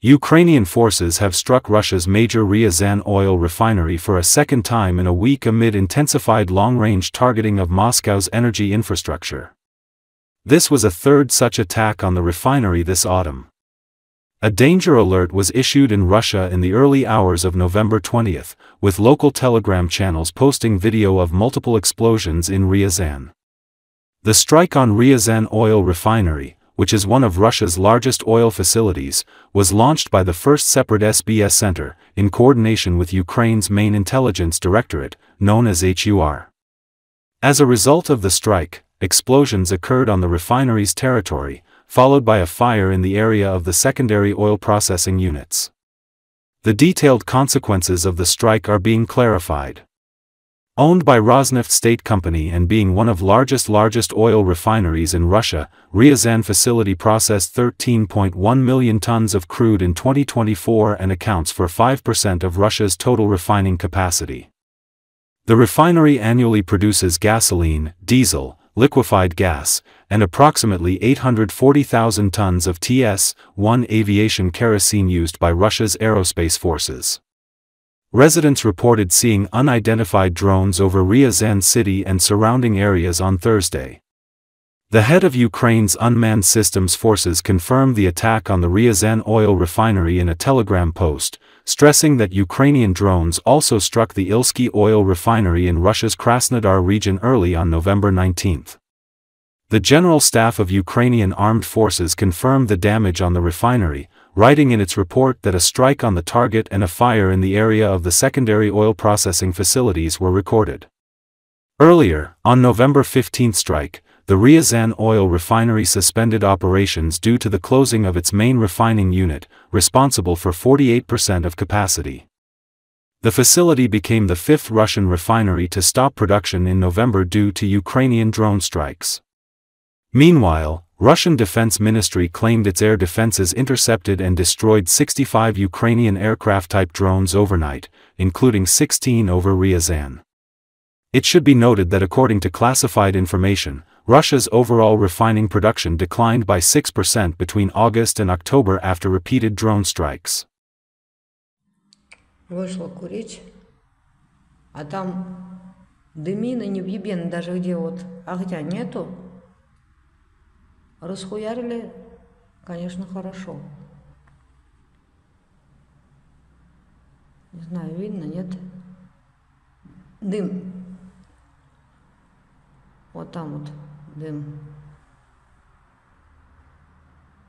Ukrainian forces have struck Russia's major Ryazan oil refinery for a second time in a week amid intensified long-range targeting of Moscow's energy infrastructure. This was a third such attack on the refinery this autumn. A danger alert was issued in Russia in the early hours of November 20th, with local Telegram channels posting video of multiple explosions in Ryazan. The strike on Ryazan oil refinery, which is one of Russia's largest oil facilities, was launched by the first separate SBS center, in coordination with Ukraine's main intelligence directorate, known as HUR. As a result of the strike, explosions occurred on the refinery's territory, followed by a fire in the area of the secondary oil processing units. The detailed consequences of the strike are being clarified. Owned by Rosneft State Company and being one of largest oil refineries in Russia, Ryazan facility processed 13.1 million tons of crude in 2024 and accounts for 5% of Russia's total refining capacity. The refinery annually produces gasoline, diesel, liquefied gas, and approximately 840,000 tons of TS-1 aviation kerosene used by Russia's aerospace forces. Residents reported seeing unidentified drones over Ryazan city and surrounding areas on Thursday. The head of Ukraine's unmanned systems forces confirmed the attack on the Ryazan oil refinery in a Telegram post, stressing that Ukrainian drones also struck the Ilsky oil refinery in Russia's Krasnodar region early on November 19. The General Staff of Ukrainian Armed Forces confirmed the damage on the refinery, writing in its report that a strike on the target and a fire in the area of the secondary oil processing facilities were recorded. Earlier, on November 15 strike, the Ryazan oil refinery suspended operations due to the closing of its main refining unit, responsible for 48% of capacity. The facility became the fifth Russian refinery to stop production in November due to Ukrainian drone strikes. Meanwhile, Russian Defense Ministry claimed its air defenses intercepted and destroyed 65 Ukrainian aircraft-type drones overnight, including 16 over Ryazan. It should be noted that according to classified information, Russia's overall refining production declined by 6% between August and October after repeated drone strikes. Вышла курить, а там дымина невъебенно, даже где вот огня нету. Расхуярили, конечно, хорошо. Не знаю, видно, нет? Дым. Вот там вот дым.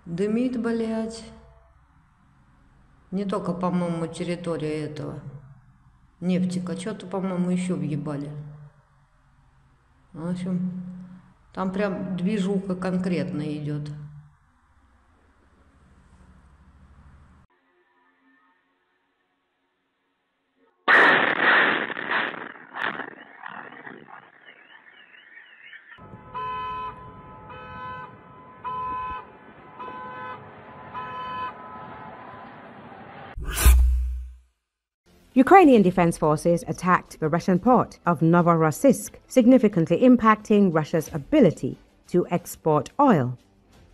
Дымит, блядь. Не только, по-моему, территория этого нефтика. Что-то, по-моему, еще въебали. В общем, там прям движуха конкретно идет. Ukrainian defense forces attacked the Russian port of Novorossiysk, significantly impacting Russia's ability to export oil,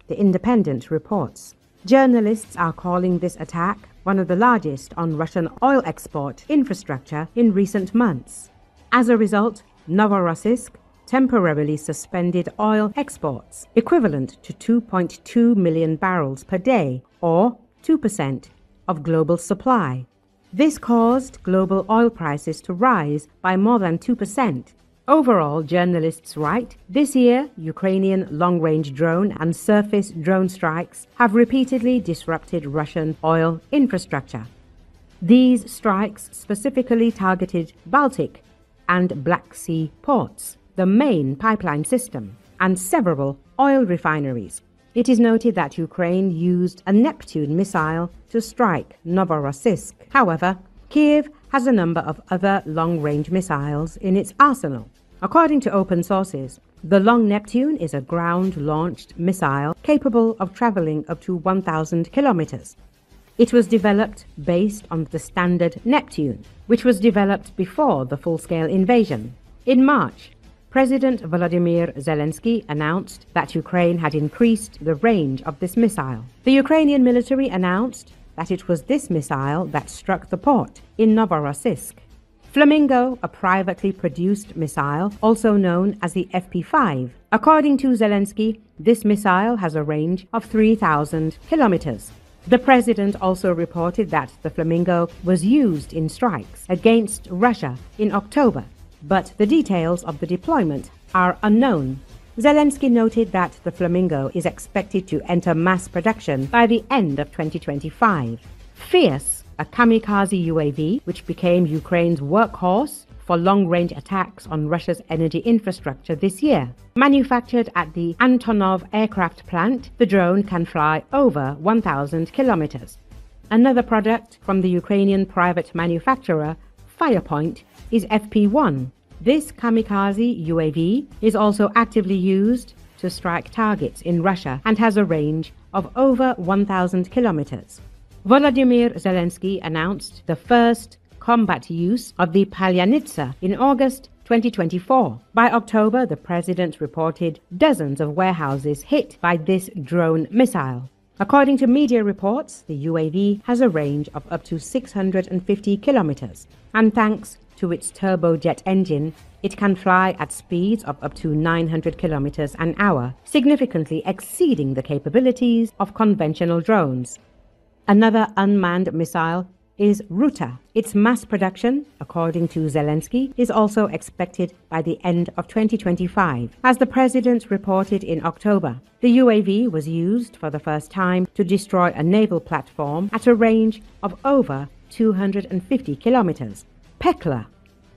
The Independent reports. Journalists are calling this attack one of the largest on Russian oil export infrastructure in recent months. As a result, Novorossiysk temporarily suspended oil exports, equivalent to 2.2 million barrels per day, or 2% of global supply. This caused global oil prices to rise by more than 2%. Overall, journalists write, this year, Ukrainian long-range drone and surface drone strikes have repeatedly disrupted Russian oil infrastructure. These strikes specifically targeted Baltic and Black Sea ports, the main pipeline system, and several oil refineries. It is noted that Ukraine used a Neptune missile to strike Novorossiysk. However, Kiev has a number of other long-range missiles in its arsenal. According to open sources, the Long Neptune is a ground-launched missile capable of traveling up to 1,000 kilometers. It was developed based on the standard Neptune, which was developed before the full-scale invasion. In March, President Volodymyr Zelenski announced that Ukraine had increased the range of this missile. The Ukrainian military announced that it was this missile that struck the port in Novorossiysk. Flamingo, a privately produced missile, also known as the FP5. According to Zelensky, this missile has a range of 3,000 kilometers. The president also reported that the Flamingo was used in strikes against Russia in October, but the details of the deployment are unknown. Zelensky noted that the Flamingo is expected to enter mass production by the end of 2025. Fierce, a kamikaze UAV, which became Ukraine's workhorse for long-range attacks on Russia's energy infrastructure this year. Manufactured at the Antonov aircraft plant, the drone can fly over 1,000 kilometers. Another product from the Ukrainian private manufacturer, Firepoint, is FP1. This kamikaze UAV is also actively used to strike targets in Russia and has a range of over 1,000 kilometers. Volodymyr Zelensky announced the first combat use of the Palyanitsa in August 2024. By October, the president reported dozens of warehouses hit by this drone missile. According to media reports, the UAV has a range of up to 650 kilometers, and thanks to its turbojet engine, it can fly at speeds of up to 900 kilometers an hour, significantly exceeding the capabilities of conventional drones. Another unmanned missile is Ruta. Its mass production, according to Zelensky, is also expected by the end of 2025. As the president reported in October, the UAV was used for the first time to destroy a naval platform at a range of over 250 kilometers. Pekla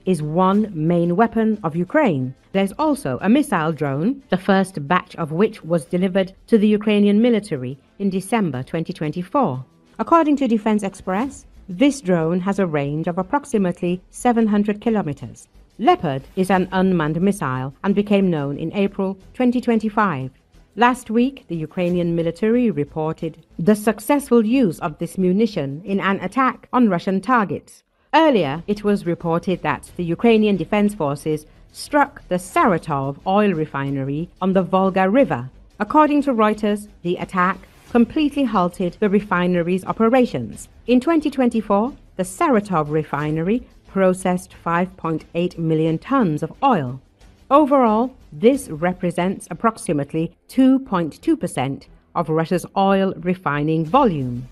is one main weapon of Ukraine. There's also a missile drone, the first batch of which was delivered to the Ukrainian military in December 2024. According to Defense Express, this drone has a range of approximately 700 kilometers. Leopard is an unmanned missile and became known in April 2025. Last week, the Ukrainian military reported the successful use of this munition in an attack on Russian targets. Earlier, it was reported that the Ukrainian Defense Forces struck the Saratov oil refinery on the Volga River. According to Reuters, the attack completely halted the refinery's operations. In 2024, the Saratov refinery processed 5.8 million tons of oil. Overall, this represents approximately 2.2% of Russia's oil refining volume.